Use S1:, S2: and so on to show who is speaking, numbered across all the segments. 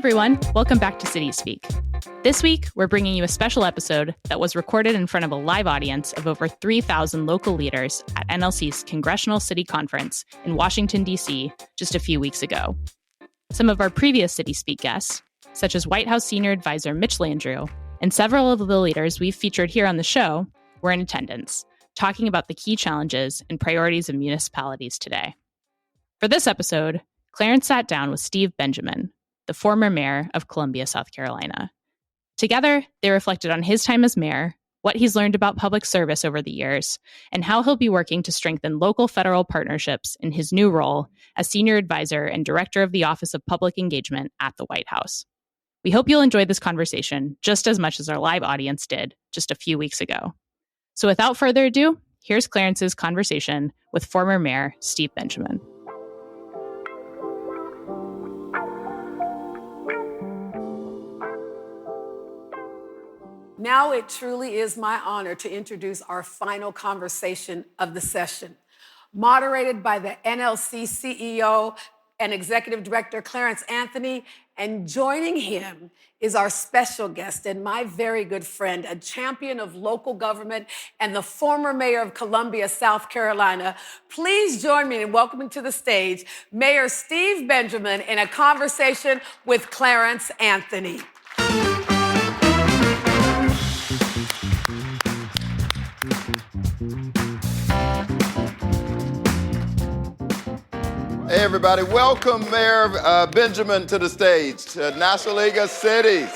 S1: everyone. Welcome back to City Speak. This week, we're bringing you a special episode that was recorded in front of a live audience of over 3,000 local leaders at NLC's Congressional City Conference in Washington, D.C. just a few weeks ago. Some of our previous City Speak guests, such as White House Senior Advisor Mitch Landrieu, and several of the leaders we've featured here on the show, were in attendance, talking about the key challenges and priorities of municipalities today. For this episode, Clarence sat down with Steve Benjamin, the former mayor of Columbia, South Carolina. Together, they reflected on his time as mayor, what he's learned about public service over the years, and how he'll be working to strengthen local federal partnerships in his new role as senior advisor and director of the Office of Public Engagement at the White House. We hope you'll enjoy this conversation just as much as our live audience did just a few weeks ago. So without further ado, here's Clarence's conversation with former Mayor Steve Benjamin.
S2: Now it truly is my honor to introduce our final conversation of the session. Moderated by the NLC CEO and Executive Director Clarence Anthony, and joining him is our special guest and my very good friend, a champion of local government and the former mayor of Columbia, South Carolina. Please join me in welcoming to the stage Mayor Steve Benjamin in a conversation with Clarence Anthony.
S3: Hey everybody, welcome Mayor Benjamin to the stage, to National League of Cities.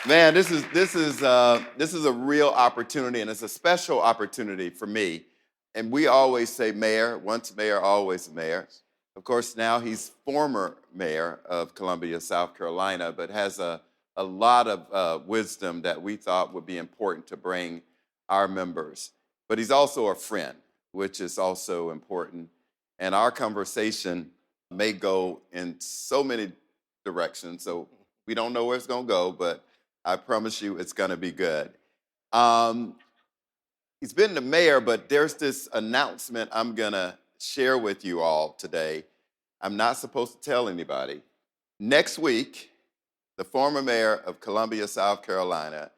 S3: Man, this is a real opportunity, and it's a special opportunity for me. And we always say mayor, once mayor, always mayor. Of course, now he's former mayor of Columbia, South Carolina, but has a lot of wisdom that we thought would be important to bring our members. But he's also a friend, which is also important. And our conversation may go in so many directions, so we don't know where it's going to go, but I promise you it's going to be good. He's been the mayor, but there's this announcement I'm going to share with you all today. I'm not supposed to tell anybody. Next week, the former mayor of Columbia, South Carolina,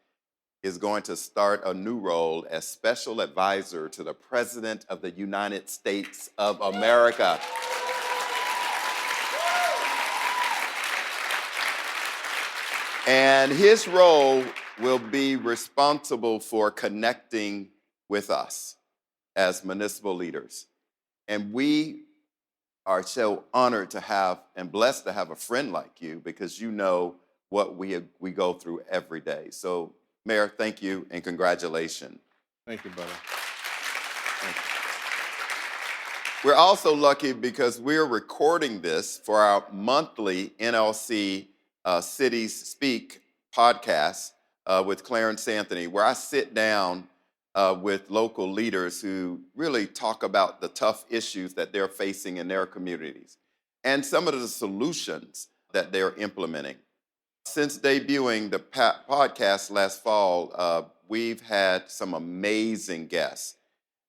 S3: is going to start a new role as special advisor to the President of the United States of America. And his role will be responsible for connecting with us as municipal leaders. And we are so honored to have and blessed to have a friend like you, because you know what we go through every day. So Mayor, thank you and congratulations.
S4: Thank you, brother. Thank
S3: you. We're also lucky because we're recording this for our monthly NLC Cities Speak podcast with Clarence Anthony, where I sit down with local leaders who really talk about the tough issues that they're facing in their communities and some of the solutions that they're implementing. Since debuting the podcast last fall, we've had some amazing guests,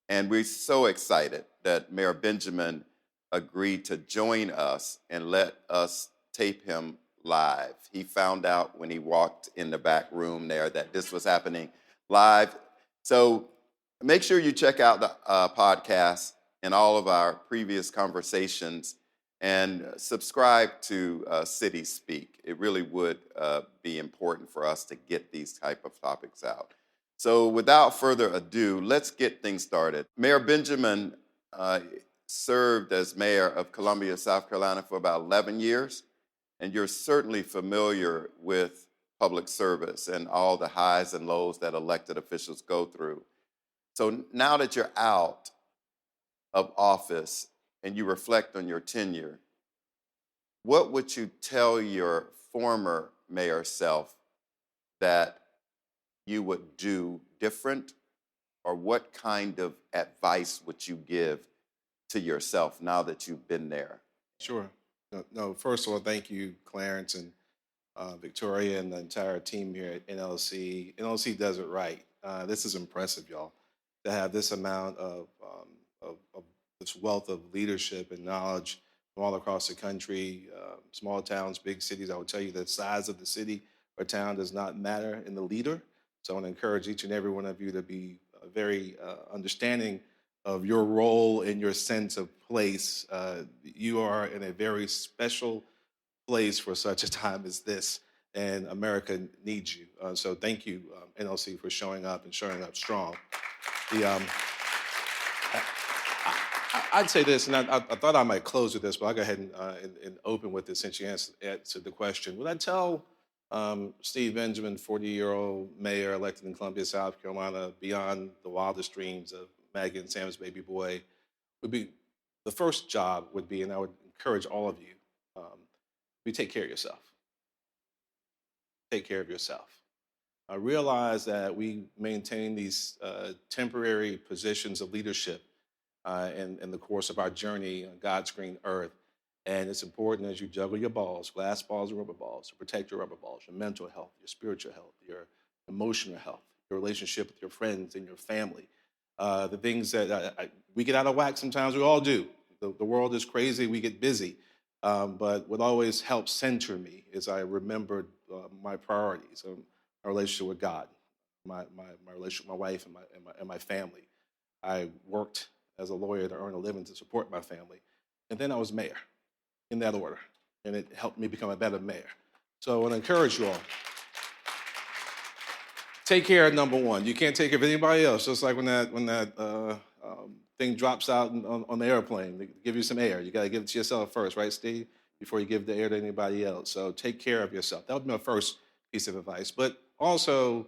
S3: and we're so excited that Mayor Benjamin agreed to join us and let us tape him live. He found out when he walked in the back room there that this was happening live. So make sure you check out the podcast and all of our previous conversations, and subscribe to City Speak. It really would be important for us to get these type of topics out. So without further ado, let's get things started. Mayor Benjamin served as mayor of Columbia, South Carolina for about 11 years, and you're certainly familiar with public service and all the highs and lows that elected officials go through. So now that you're out of office, and you reflect on your tenure, what would you tell your former mayor self that you would do different, or what kind of advice would you give to yourself now that you've been there?
S4: Sure. No, first of all, thank you, Clarence and Victoria and the entire team here at NLC. NLC does it right. This is impressive, y'all, to have this amount of this wealth of leadership and knowledge from all across the country, small towns, big cities. I will tell you the size of the city or town does not matter in the leader. So I want to encourage each and every one of you to be very understanding of your role and your sense of place. You are in a very special place for such a time as this, and America needs you. So thank you, NLC, for showing up and showing up strong. The, I'd say this, and I thought I might close with this, but I'll go ahead and open with this since you answered the question. Would I tell Steve Benjamin, 40-year-old mayor elected in Columbia, South Carolina, beyond the wildest dreams of Maggie and Sam's baby boy, would be the first job would be, and I would encourage all of you, we take care of yourself. Take care of yourself. I realize that we maintain these temporary positions of leadership in the course of our journey on God's green earth. And it's important as you juggle your balls, glass balls and rubber balls, to protect your rubber balls, your mental health, your spiritual health, your emotional health, your relationship with your friends and your family. The things that we get out of whack sometimes, we all do. The world is crazy, we get busy. But what always helps center me is I remembered my priorities, my relationship with God, my relationship with my wife and my family. I worked as a lawyer to earn a living to support my family. And then I was mayor, in that order. And it helped me become a better mayor. So I want to encourage you all. Take care of number one. You can't take care of anybody else. Just like when that thing drops out on the airplane, they give you some air. You got to give it to yourself first, right, Steve? Before you give the air to anybody else. So take care of yourself. That would be my first piece of advice. But also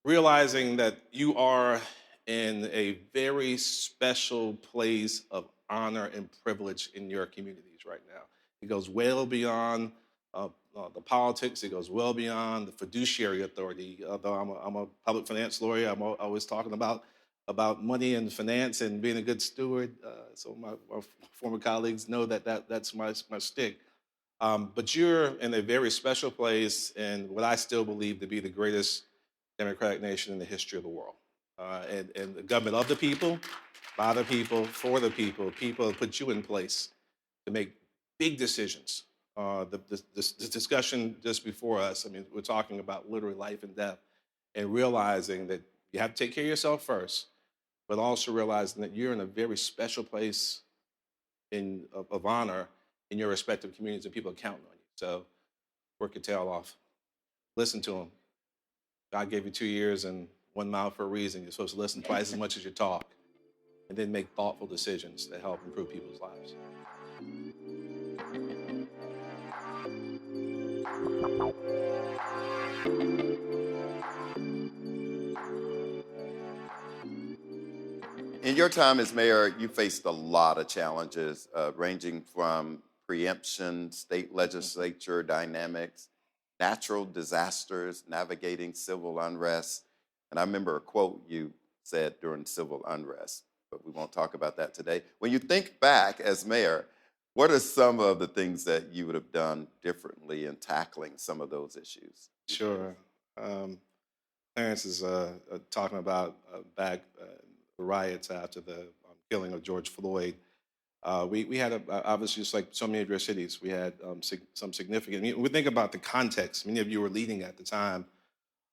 S4: realizing that you are in a very special place of honor and privilege in your communities right now. It goes well beyond the politics. It goes well beyond the fiduciary authority. Although I'm a public finance lawyer, I'm always talking about money and finance and being a good steward. So my former colleagues know that's my stick. But you're in a very special place in what I still believe to be the greatest democratic nation in the history of the world. And the government of the people, by the people, for the people. People put you in place to make big decisions. This discussion just before us, I mean, we're talking about literally life and death, and realizing that you have to take care of yourself first, but also realizing that you're in a very special place of honor in your respective communities, and people are counting on you. So work your tail off. Listen to them. God gave you 2 years and 1 mile for a reason. You're supposed to listen twice as much as you talk, and then make thoughtful decisions that help improve people's lives.
S3: In your time as mayor, you faced a lot of challenges, ranging from preemption, state legislature dynamics, natural disasters, navigating civil unrest. And I remember a quote you said during civil unrest, but we won't talk about that today. When you think back as mayor, what are some of the things that you would have done differently in tackling some of those issues?
S4: Sure. Clarence is talking about back the riots after the killing of George Floyd. We had, obviously, just like so many of your cities, we had some significant, we think about the context. Many of you were leading at the time.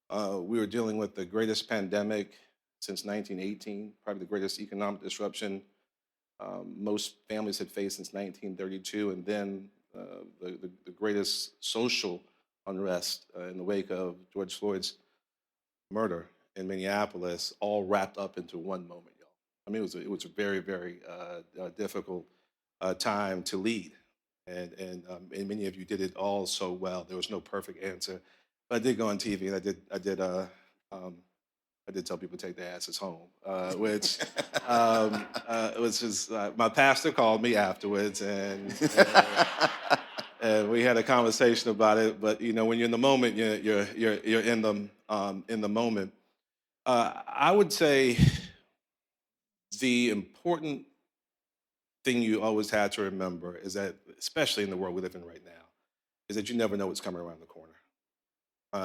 S4: We were dealing with the greatest pandemic since 1918, probably the greatest economic disruption most families had faced since 1932, and then the greatest social unrest in the wake of George Floyd's murder in Minneapolis, all wrapped up into one moment, y'all. I mean, it was a very, very difficult time to lead, and many of you did it all so well. There was no perfect answer, but I did go on TV and I did tell people to take their asses home, which was my pastor called me afterwards, and we had a conversation about it. But you know, when you're in the moment, you're in the moment. I would say the important thing you always have to remember is that, especially in the world we live in right now, is that you never know what's coming around the corner.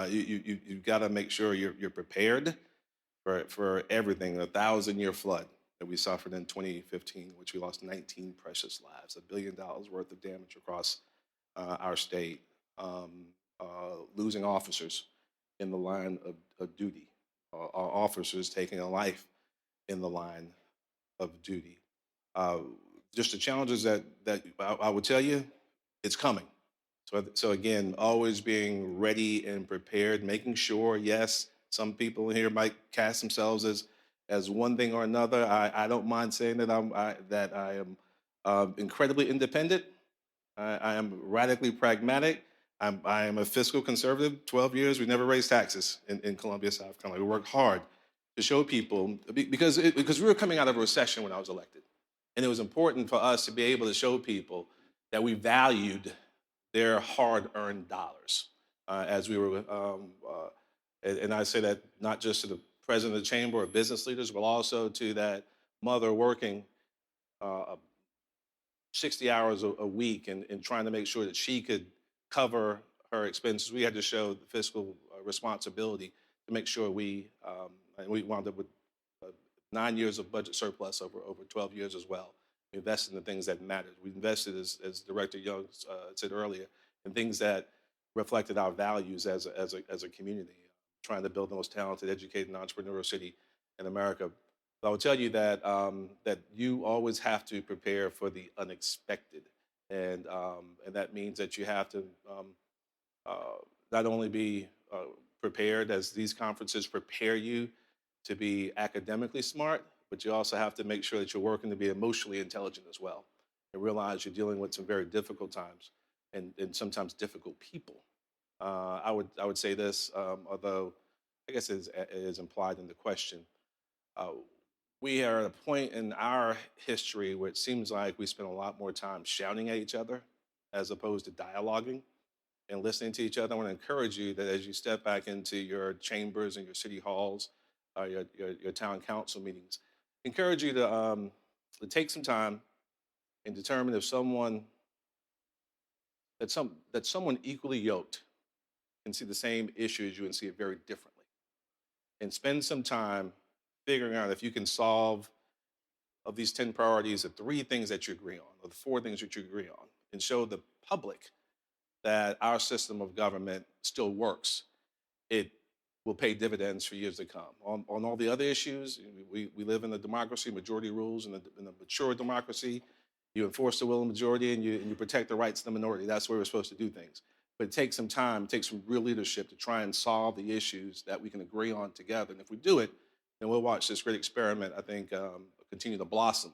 S4: You got to make sure you're prepared for everything, a 1,000-year flood. that we suffered in 2015, in which we lost 19 precious lives, $1 billion worth of damage across our state, losing officers in the line of duty, our officers taking a life in the line of duty. Just the challenges that I would tell you, it's coming. So again, always being ready and prepared, making sure, yes, some people here might cast themselves as one thing or another. I don't mind saying that I am incredibly independent. I am radically pragmatic. I am a fiscal conservative. 12 years, we never raised taxes in Columbia, South Carolina. We worked hard to show people, because we were coming out of a recession when I was elected. And it was important for us to be able to show people that we valued their hard-earned dollars as we were, and I say that not just to the president of the chamber or business leaders, but also to that mother working 60 hours a week and trying to make sure that she could cover her expenses. We had to show the fiscal responsibility to make sure and we wound up with 9 years of budget surplus over 12 years as well. We invested in the things that mattered. We invested, as Director Young said earlier, in things that reflected our values as a community, trying to build the most talented, educated, and entrepreneurial city in America. But I will tell you that that you always have to prepare for the unexpected, and that means that you have to not only be prepared as these conferences prepare you to be academically smart, but you also have to make sure that you're working to be emotionally intelligent as well, and realize you're dealing with some very difficult times and sometimes difficult people. I would say this, although I guess it is implied in the question. We are at a point in our history where it seems like we spend a lot more time shouting at each other as opposed to dialoguing and listening to each other. I want to encourage you that as you step back into your chambers and your city halls, your town council meetings, encourage you to take some time and determine if someone equally yoked can see the same issue as you and see it very differently, and spend some time figuring out if you can solve, of these 10 priorities, the 3 things that you agree on, or the 4 things that you agree on, and show the public that our system of government still works. It will pay dividends for years to come. On all the other issues, we live in a democracy, majority rules, in a mature democracy. You enforce the will of the majority, and you protect the rights of the minority. That's where we're supposed to do things. But it takes some time, it takes some real leadership to try and solve the issues that we can agree on together. And if we do it, then we'll watch this great experiment, I think, continue to blossom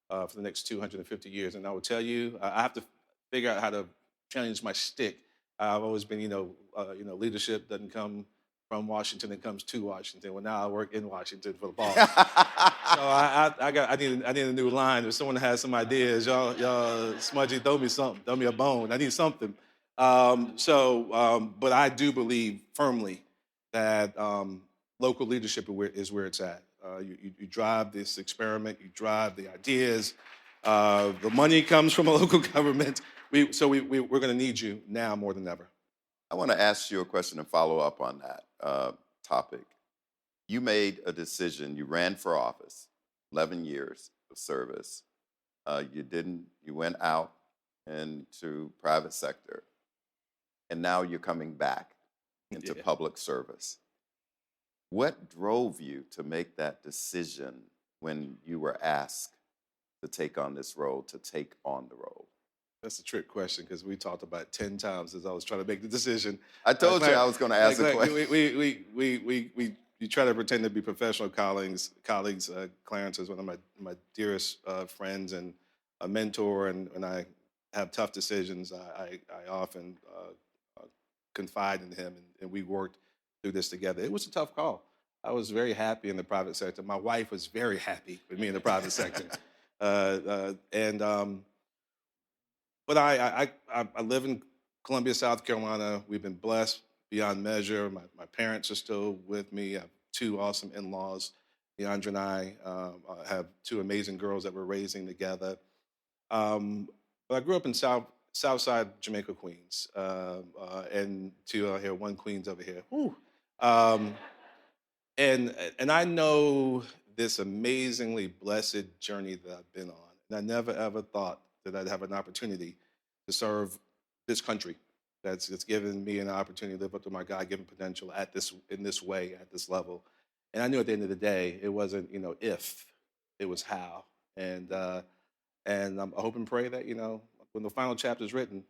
S4: for the next 250 years. And I will tell you, I have to figure out how to change my stick. I've always been, leadership doesn't come from Washington, it comes to Washington. Well, now I work in Washington for the boss. So I need a new line. If someone has some ideas, y'all, Smudgy, throw me something, throw me a bone. I need something. But I do believe firmly that local leadership is where it's at. You drive this experiment, you drive the ideas. The money comes from a local government. We're going to need you now more than ever.
S3: I want to ask you a question and follow up on that topic. You made a decision. You ran for office, 11 years of service. You went out into private sector, and now you're coming back into public service. What drove you to make that decision when you were asked to take on this role, to take on the role?
S4: That's a trick question, because we talked about it 10 times as I was trying to make the decision.
S3: I told you I was going to ask a question.
S4: We try to pretend to be professional colleagues. Clarence is one of my dearest friends and a mentor, and when I have tough decisions, I often confide in him, and we worked through this together. It was a tough call. I was very happy in the private sector. My wife was very happy with me in the private sector. But I live in Columbia, South Carolina. We've been blessed beyond measure. My parents are still with me. I have 2 awesome in-laws. Leandra and I have 2 amazing girls that we're raising together. But I grew up in Southside Jamaica, Queens, and 2 out here, 1 Queens over here. Woo. And I know this amazingly blessed journey that I've been on. And I never, ever thought that I'd have an opportunity to serve this country that's given me an opportunity to live up to my God-given potential in this way, at this level. And I knew at the end of the day, it wasn't, if, it was how. And I hope and pray that, when the final chapter is written,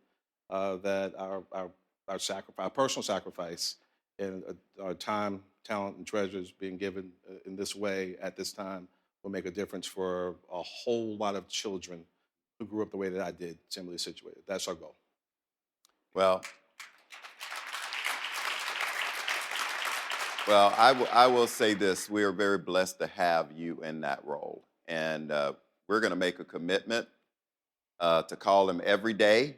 S4: that our sacrifice, our personal sacrifice, and our time, talent, and treasures being given in this way at this time will make a difference for a whole lot of children who grew up the way that I did, similarly situated. That's our goal.
S3: Well, I will say this. We are very blessed to have you in that role. And we're going to make a commitment to call him every day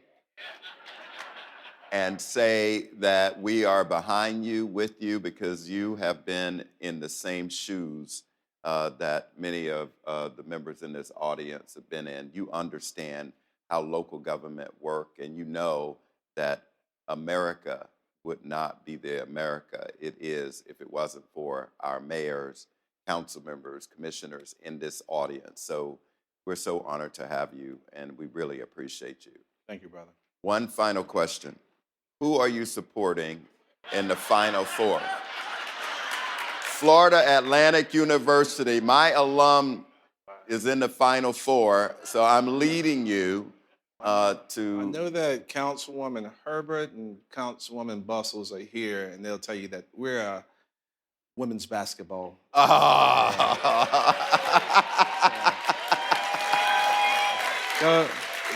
S3: and say that we are behind you, with you, because you have been in the same shoes that many of the members in this audience have been in. You understand how local government work, and you know that America would not be the America it is if it wasn't for our mayors, council members, commissioners in this audience. So we're so honored to have you, and we really appreciate you.
S4: Thank you, brother.
S3: One final question. Who are you supporting in the Final Four? Florida Atlantic University. My alum is in the Final Four, so I'm leading you to...
S4: I know that Councilwoman Herbert and Councilwoman Bustles are here, and they'll tell you that we're a women's basketball.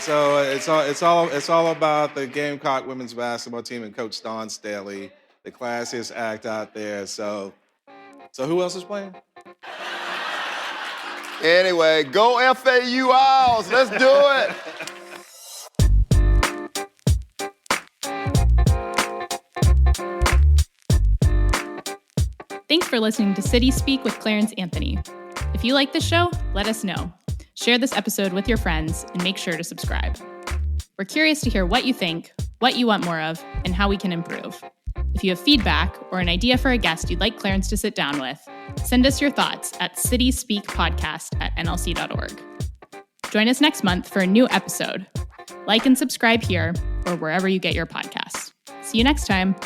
S4: So it's all about the Gamecock women's basketball team and Coach Dawn Staley, the classiest act out there. So who else is playing?
S3: Anyway, go FAU Owls. Let's do it.
S1: Thanks for listening to City Speak with Clarence Anthony. If you like this show, let us know. Share this episode with your friends and make sure to subscribe. We're curious to hear what you think, what you want more of, and how we can improve. If you have feedback or an idea for a guest you'd like Clarence to sit down with, send us your thoughts at cityspeakpodcast@nlc.org. Join us next month for a new episode. Like and subscribe here or wherever you get your podcasts. See you next time.